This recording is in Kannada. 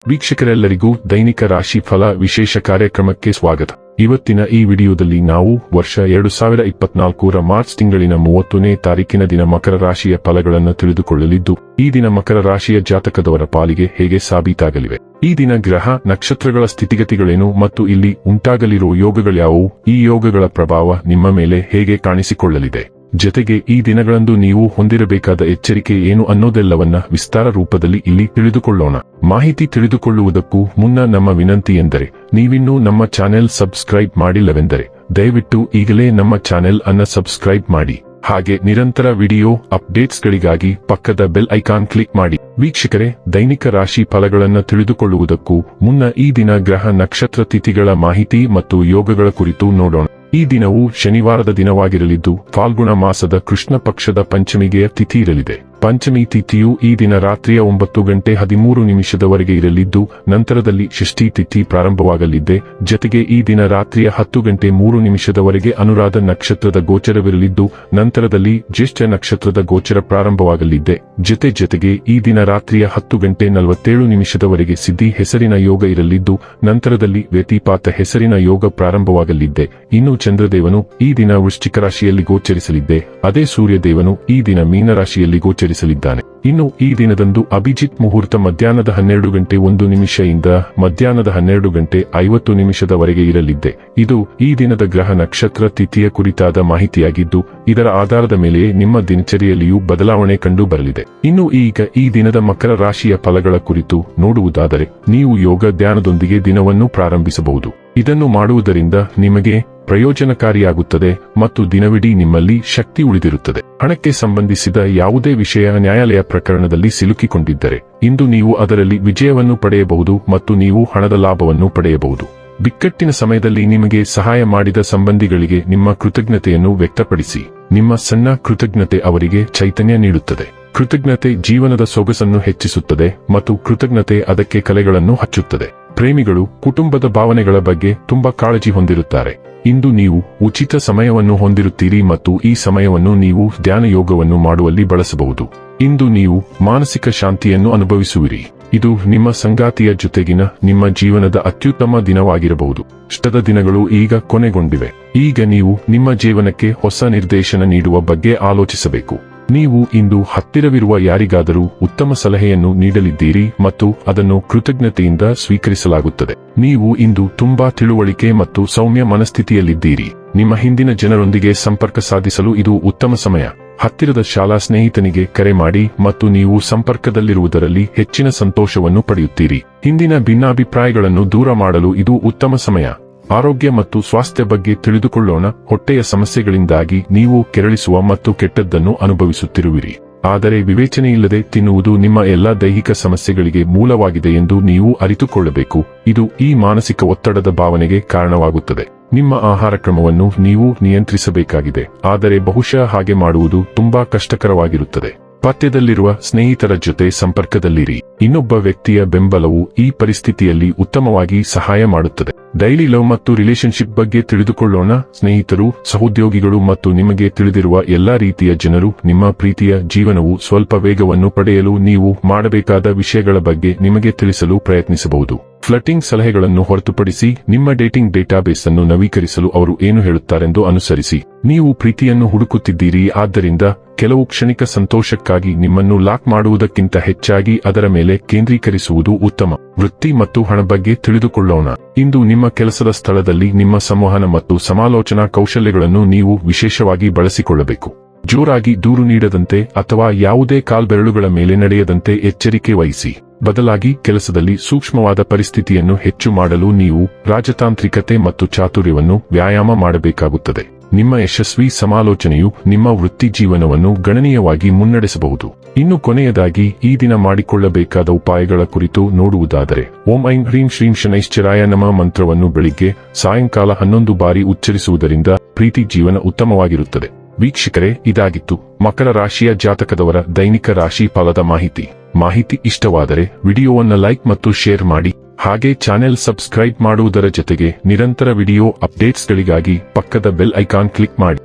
ವೀಕ್ಷಕರೆಲ್ಲರಿಗೂ ದೈನಿಕ ರಾಶಿ ಫಲ ವಿಶೇಷ ಕಾರ್ಯಕ್ರಮಕ್ಕೆ ಸ್ವಾಗತ. ಇವತ್ತಿನ ಈ ವಿಡಿಯೋದಲ್ಲಿ ನಾವು ವರ್ಷ 2024ರ ಮಾರ್ಚ್ ತಿಂಗಳಿನ 30ನೇ ತಾರೀಕಿನ ದಿನ ಮಕರ ರಾಶಿಯ ಫಲಗಳನ್ನು ತಿಳಿದುಕೊಳ್ಳಲಿದ್ದು, ಈ ದಿನ ಮಕರ ರಾಶಿಯ ಜಾತಕದವರ ಪಾಲಿಗೆ ಹೇಗೆ ಸಾಬೀತಾಗಲಿವೆ, ಈ ದಿನ ಗ್ರಹ ನಕ್ಷತ್ರಗಳ ಸ್ಥಿತಿಗತಿಗಳೇನು ಮತ್ತು ಇಲ್ಲಿ ಉಂಟಾಗಲಿರುವ ಯೋಗಗಳ್ಯಾವುವು, ಈ ಯೋಗಗಳ ಪ್ರಭಾವ ನಿಮ್ಮ ಮೇಲೆ ಹೇಗೆ ಕಾಣಿಸಿಕೊಳ್ಳಲಿದೆ, ಜೊತೆಗೆ ಈ ದಿನಗಳಂದು ನೀವು ಹೊಂದಿರಬೇಕಾದ ಎಚ್ಚರಿಕೆ ಏನು ಅನ್ನೋದೆಲ್ಲವನ್ನ ವಿಸ್ತಾರ ರೂಪದಲ್ಲಿ ಇಲ್ಲಿ ತಿಳಿದುಕೊಳ್ಳೋಣ. ಮಾಹಿತಿ ತಿಳಿದುಕೊಳ್ಳುವುದಕ್ಕೂ ಮುನ್ನ ನಮ್ಮ ವಿನಂತಿ ಎಂದರೆ, ನೀವಿನ್ನೂ ನಮ್ಮ ಚಾನೆಲ್ ಸಬ್ಸ್ಕ್ರೈಬ್ ಮಾಡಿಲ್ಲವೆಂದರೆ ದಯವಿಟ್ಟು ಈಗಲೇ ನಮ್ಮ ಚಾನೆಲ್ ಅನ್ನ ಸಬ್ಸ್ಕ್ರೈಬ್ ಮಾಡಿ. ಹಾಗೆ ನಿರಂತರ ವಿಡಿಯೋ ಅಪ್ಡೇಟ್ಸ್ಗಳಿಗಾಗಿ ಪಕ್ಕದ ಬೆಲ್ ಐಕಾನ್ ಕ್ಲಿಕ್ ಮಾಡಿ. ವೀಕ್ಷಕರೇ, ದೈನಿಕ ರಾಶಿ ಫಲಗಳನ್ನು ತಿಳಿದುಕೊಳ್ಳುವುದಕ್ಕೂ ಮುನ್ನ ಈ ದಿನ ಗ್ರಹ ನಕ್ಷತ್ರ ತಿಥಿಗಳ ಮಾಹಿತಿ ಮತ್ತು ಯೋಗಗಳ ಕುರಿತು ನೋಡೋಣ. ಈ ದಿನವು ಶನಿವಾರದ ದಿನವಾಗಿರಲಿದ್ದು, ಫಾಲ್ಗುಣ ಮಾಸದ ಕೃಷ್ಣ ಪಕ್ಷದ ಪಂಚಮಿಗೆ ತಿಥಿ ಇರಲಿದೆ. ಪಂಚಮಿ ತಿಥಿಯು ಈ ದಿನ ರಾತ್ರಿಯ 9:13 ಇರಲಿದ್ದು, ನಂತರದಲ್ಲಿ ಷಷ್ಠಿ ತಿಥಿ ಪ್ರಾರಂಭವಾಗಲಿದೆ. ಜೊತೆಗೆ ಈ ದಿನ ರಾತ್ರಿಯ 10:03 ಅನುರಾಧ ನಕ್ಷತ್ರದ ಗೋಚರವಿರಲಿದ್ದು, ನಂತರದಲ್ಲಿ ಜ್ಯೇಷ್ಠ ನಕ್ಷತ್ರದ ಗೋಚರ ಪ್ರಾರಂಭವಾಗಲಿದೆ. ಜೊತೆಗೆ ಈ ದಿನ ರಾತ್ರಿಯ 10:47 ಸಿದ್ಧಿ ಹೆಸರಿನ ಯೋಗ ಇರಲಿದ್ದು, ನಂತರದಲ್ಲಿ ವ್ಯತಿಪಾತ ಹೆಸರಿನ ಯೋಗ ಪ್ರಾರಂಭವಾಗಲಿದೆ. ಇನ್ನು ಚಂದ್ರದೇವನು ಈ ದಿನ ವೃಶ್ಚಿಕ ರಾಶಿಯಲ್ಲಿ ಗೋಚರಿಸಲಿದ್ದೆ, ಅದೇ ಸೂರ್ಯದೇವನು ಈ ದಿನ ಮೀನರಾಶಿಯಲ್ಲಿ ಗೋಚರಿಸಲಿದ್ದಾನೆ. ಇನ್ನು ಈ ದಿನದಂದು ಅಭಿಜಿತ್ ಮುಹೂರ್ತ ಮಧ್ಯಾಹ್ನದ 12:01 ಇಂದ ಮಧ್ಯಾಹ್ನದ 12:50 ಇರಲಿದ್ದೆ. ಇದು ಈ ದಿನದ ಗ್ರಹ ನಕ್ಷತ್ರ ತಿಥಿಯ ಕುರಿತಾದ ಮಾಹಿತಿಯಾಗಿದ್ದು, ಇದರ ಆಧಾರದ ಮೇಲೆ ನಿಮ್ಮ ದಿನಚರಿಯಲ್ಲಿಯೂ ಬದಲಾವಣೆ ಕಂಡು ಬರಲಿದೆ. ಇನ್ನು ಈಗ ಈ ದಿನದ ಮಕರ ರಾಶಿಯ ಫಲಗಳ ಕುರಿತು ನೋಡುವುದಾದರೆ, ನೀವು ಯೋಗ ಧ್ಯಾನದೊಂದಿಗೆ ದಿನವನ್ನು ಪ್ರಾರಂಭಿಸಬಹುದು. ಇದನ್ನು ಮಾಡುವುದರಿಂದ ನಿಮಗೆ ಪ್ರಯೋಜನಕಾರಿಯಾಗುತ್ತದೆ ಮತ್ತು ದಿನವಿಡೀ ನಿಮ್ಮಲ್ಲಿ ಶಕ್ತಿ ಉಳಿದಿರುತ್ತದೆ. ಹಣಕ್ಕೆ ಸಂಬಂಧಿಸಿದ ಯಾವುದೇ ವಿಷಯ ನ್ಯಾಯಾಲಯ ಪ್ರಕರಣದಲ್ಲಿ ಸಿಲುಕಿಕೊಂಡಿದ್ದರೆ ಇಂದು ನೀವು ಅದರಲ್ಲಿ ವಿಜಯವನ್ನು ಪಡೆಯಬಹುದು ಮತ್ತು ನೀವು ಹಣದ ಲಾಭವನ್ನು ಪಡೆಯಬಹುದು. ಬಿಕ್ಕಟ್ಟಿನ ಸಮಯದಲ್ಲಿ ನಿಮಗೆ ಸಹಾಯ ಮಾಡಿದ ಸಂಬಂಧಿಗಳಿಗೆ ನಿಮ್ಮ ಕೃತಜ್ಞತೆಯನ್ನು ವ್ಯಕ್ತಪಡಿಸಿ. ನಿಮ್ಮ ಸಣ್ಣ ಕೃತಜ್ಞತೆ ಅವರಿಗೆ ಚೈತನ್ಯ ನೀಡುತ್ತದೆ. ಕೃತಜ್ಞತೆ ಜೀವನದ ಸೊಗಸನ್ನು ಹೆಚ್ಚಿಸುತ್ತದೆ ಮತ್ತು ಕೃತಜ್ಞತೆ ಅದಕ್ಕೆ ಕಲೆಗಳನ್ನು ಹಚ್ಚುತ್ತದೆ. ಪ್ರೇಮಿಗಳು ಕುಟುಂಬದ ಭಾವನೆಗಳ ಬಗ್ಗೆ ತುಂಬಾ ಕಾಳಜಿ ಹೊಂದಿರುತ್ತಾರೆ. ಇಂದು ನೀವು ಉಚಿತ ಸಮಯವನ್ನು ಹೊಂದಿರುತ್ತೀರಿ ಮತ್ತು ಈ ಸಮಯವನ್ನು ನೀವು ಧ್ಯಾನ ಯೋಗವನ್ನು ಮಾಡುವಲ್ಲಿ ಬಳಸಬಹುದು. ಇಂದು ನೀವು ಮಾನಸಿಕ ಶಾಂತಿಯನ್ನು ಅನುಭವಿಸುವಿರಿ. ಇದು ನಿಮ್ಮ ಸಂಗಾತಿಯ ಜೊತೆಗಿನ ನಿಮ್ಮ ಜೀವನದ ಅತ್ಯುತ್ತಮ ದಿನವಾಗಿರಬಹುದು. ಇಷ್ಟದ ದಿನಗಳು ಈಗ ಕೊನೆಗೊಂಡಿವೆ. ಈಗ ನೀವು ನಿಮ್ಮ ಜೀವನಕ್ಕೆ ಹೊಸ ನಿರ್ದೇಶನ ನೀಡುವ ಬಗ್ಗೆ ಆಲೋಚಿಸಬೇಕು. ನೀವು ಇಂದು ಹತ್ತಿರವಿರುವ ಯಾರಿಗಾದರೂ ಉತ್ತಮ ಸಲಹೆಯನ್ನು ನೀಡಲಿದ್ದೀರಿ ಮತ್ತು ಅದನ್ನು ಕೃತಜ್ಞತೆಯಿಂದ ಸ್ವೀಕರಿಸಲಾಗುತ್ತದೆ. ನೀವು ಇಂದು ತುಂಬಾ ತಿಳುವಳಿಕೆ ಮತ್ತು ಸೌಮ್ಯ ಮನಸ್ಥಿತಿಯಲ್ಲಿದ್ದೀರಿ. ನಿಮ್ಮ ಹಿಂದಿನ ಜನರೊಂದಿಗೆ ಸಂಪರ್ಕ ಸಾಧಿಸಲು ಇದು ಉತ್ತಮ ಸಮಯ. ಹತ್ತಿರದ ಶಾಲಾ ಸ್ನೇಹಿತನಿಗೆ ಕರೆ ಮಾಡಿ ಮತ್ತು ನೀವು ಸಂಪರ್ಕದಲ್ಲಿರುವುದರಲ್ಲಿ ಹೆಚ್ಚಿನ ಸಂತೋಷವನ್ನು ಪಡೆಯುತ್ತೀರಿ. ಹಿಂದಿನ ಭಿನ್ನಾಭಿಪ್ರಾಯಗಳನ್ನು ದೂರ ಮಾಡಲು ಇದು ಉತ್ತಮ ಸಮಯ. ಆರೋಗ್ಯ ಮತ್ತು ಸ್ವಾಸ್ಥ್ಯ ಬಗ್ಗೆ ತಿಳಿದುಕೊಳ್ಳೋಣ. ಹೊಟ್ಟೆಯ ಸಮಸ್ಯೆಗಳಿಂದಾಗಿ ನೀವು ಕೆರಳಿಸುವ ಮತ್ತು ಕೆಟ್ಟದ್ದನ್ನು ಅನುಭವಿಸುತ್ತಿರುವಿರಿ. ಆದರೆ ವಿವೇಚನೆಯಿಲ್ಲದೆ ತಿನ್ನುವುದು ನಿಮ್ಮ ಎಲ್ಲಾ ದೈಹಿಕ ಸಮಸ್ಯೆಗಳಿಗೆ ಮೂಲವಾಗಿದೆ ಎಂದು ನೀವು ಅರಿತುಕೊಳ್ಳಬೇಕು. ಇದು ಈ ಮಾನಸಿಕ ಒತ್ತಡದ ಭಾವನೆಗೆ ಕಾರಣವಾಗುತ್ತದೆ. ನಿಮ್ಮ ಆಹಾರ ಕ್ರಮವನ್ನು ನೀವು ನಿಯಂತ್ರಿಸಬೇಕಾಗಿದೆ, ಆದರೆ ಬಹುಶಃ ಹಾಗೆ ಮಾಡುವುದು ತುಂಬಾ ಕಷ್ಟಕರವಾಗಿರುತ್ತದೆ. ಪಥ್ಯದಲ್ಲಿರುವ ಸ್ನೇಹಿತರ ಜೊತೆ ಸಂಪರ್ಕದಲ್ಲಿರಿ. ಇನ್ನೊಬ್ಬ ವ್ಯಕ್ತಿಯ ಬೆಂಬಲವು ಈ ಪರಿಸ್ಥಿತಿಯಲ್ಲಿ ಉತ್ತಮವಾಗಿ ಸಹಾಯ ಮಾಡುತ್ತದೆ. ಡೈಲಿ ಲವ್ ಮತ್ತು ರಿಲೇಶನ್ಶಿಪ್ ಬಗ್ಗೆ ತಿಳಿದುಕೊಳ್ಳೋಣ. ಸ್ನೇಹಿತರು, ಸಹೋದ್ಯೋಗಿಗಳು ಮತ್ತು ನಿಮಗೆ ತಿಳಿದಿರುವ ಎಲ್ಲಾ ರೀತಿಯ ಜನರು ನಿಮ್ಮ ಪ್ರೀತಿಯ ಜೀವನವು ಸ್ವಲ್ಪ ವೇಗವನ್ನು ಪಡೆಯಲು ನೀವು ಮಾಡಬೇಕಾದ ವಿಷಯಗಳ ಬಗ್ಗೆ ನಿಮಗೆ ತಿಳಿಸಲು ಪ್ರಯತ್ನಿಸಬಹುದು. ಫ್ಲರ್ಟಿಂಗ್ ಸಲಹೆಗಳನ್ನು ಹೊರತುಪಡಿಸಿ ನಿಮ್ಮ ಡೇಟಿಂಗ್ ಡೇಟಾಬೇಸ್ ಅನ್ನು ನವೀಕರಿಸಲು ಅವರು ಏನು ಹೇಳುತ್ತಾರೆಂದು ಅನುಸರಿಸಿ. ನೀವು ಪ್ರೀತಿಯನ್ನು ಹುಡುಕುತ್ತಿದ್ದೀರಿ, ಆದ್ದರಿಂದ ಕೆಲವು ಕ್ಷಣಿಕ ಸಂತೋಷಕ್ಕಾಗಿ ನಿಮ್ಮನ್ನು ಲಾಕ್ ಮಾಡುವುದಕ್ಕಿಂತ ಹೆಚ್ಚಾಗಿ ಅದರ ಮೇಲೆ ಕೇಂದ್ರೀಕರಿಸುವುದು ಉತ್ತಮ. ವೃತ್ತಿ ಮತ್ತು ಹಣ ಬಗ್ಗೆ ತಿಳಿದುಕೊಳ್ಳೋಣ. ಇಂದು ನಿಮ್ಮ ಕೆಲಸದ ಸ್ಥಳದಲ್ಲಿ ನಿಮ್ಮ ಸಂವಹನ ಮತ್ತು ಸಮಾಲೋಚನಾ ಕೌಶಲ್ಯಗಳನ್ನು ನೀವು ವಿಶೇಷವಾಗಿ ಬಳಸಿಕೊಳ್ಳಬೇಕು. ಜೋರಾಗಿ ದೂರು ನೀಡದಂತೆ ಅಥವಾ ಯಾವುದೇ ಕಾಲ್ಬೆರಳುಗಳ ಮೇಲೆ ನಡೆಯದಂತೆ ಎಚ್ಚರಿಕೆ ವಹಿಸಿ. ಬದಲಾಗಿ ಕೆಲಸದಲ್ಲಿ ಸೂಕ್ಷ್ಮವಾದ ಪರಿಸ್ಥಿತಿಯನ್ನು ಹೆಚ್ಚು ಮಾಡಲು ನೀವು ರಾಜತಾಂತ್ರಿಕತೆ ಮತ್ತು ಚಾತುರ್ಯವನ್ನು ವ್ಯಾಯಾಮ ಮಾಡಬೇಕಾಗುತ್ತದೆ. ನಿಮ್ಮ ಯಶಸ್ವಿ ಸಮಾಲೋಚನೆಯು ನಿಮ್ಮ ವೃತ್ತಿ ಜೀವನವನ್ನು ಗಣನೀಯವಾಗಿ ಮುನ್ನಡೆಸಬಹುದು. ಇನ್ನು ಕೊನೆಯದಾಗಿ ಈ ದಿನ ಮಾಡಿಕೊಳ್ಳಬೇಕಾದ ಉಪಾಯಗಳ ಕುರಿತು ನೋಡುವುದಾದರೆ, ಓಂ ಐಂ ಹ್ರೀಂ ಶ್ರೀಂ ಶನೈಶ್ಚರಾಯ ನಮಃ ಮಂತ್ರವನ್ನು ಬೆಳಿಗ್ಗೆ ಸಾಯಂಕಾಲ 11 ಬಾರಿ ಉಚ್ಚರಿಸುವುದರಿಂದ ಪ್ರೀತಿ ಜೀವನ ಉತ್ತಮವಾಗಿರುತ್ತದೆ. ವೀಕ್ಷಕರೇ, ಇದಾಗಿತ್ತು ಮಕರ ರಾಶಿಯ ಜಾತಕದವರ ದೈನಿಕ ರಾಶಿ ಫಲದ ಮಾಹಿತಿ ಇಷ್ಟವಾದರೆ ವಿಡಿಯೋವನ್ನು ಲೈಕ್ ಮತ್ತು ಶೇರ್ ಮಾಡಿ. ಹಾಗೆ ಚಾನೆಲ್ ಸಬ್ಸ್ಕ್ರೈಬ್ ಮಾಡುವುದರ ಜೊತೆಗೆ ನಿರಂತರ ವಿಡಿಯೋ ಅಪ್ಡೇಟ್ಸ್ಗಳಿಗಾಗಿ ಪಕ್ಕದ ಬೆಲ್ ಐಕಾನ್ ಕ್ಲಿಕ್ ಮಾಡಿ.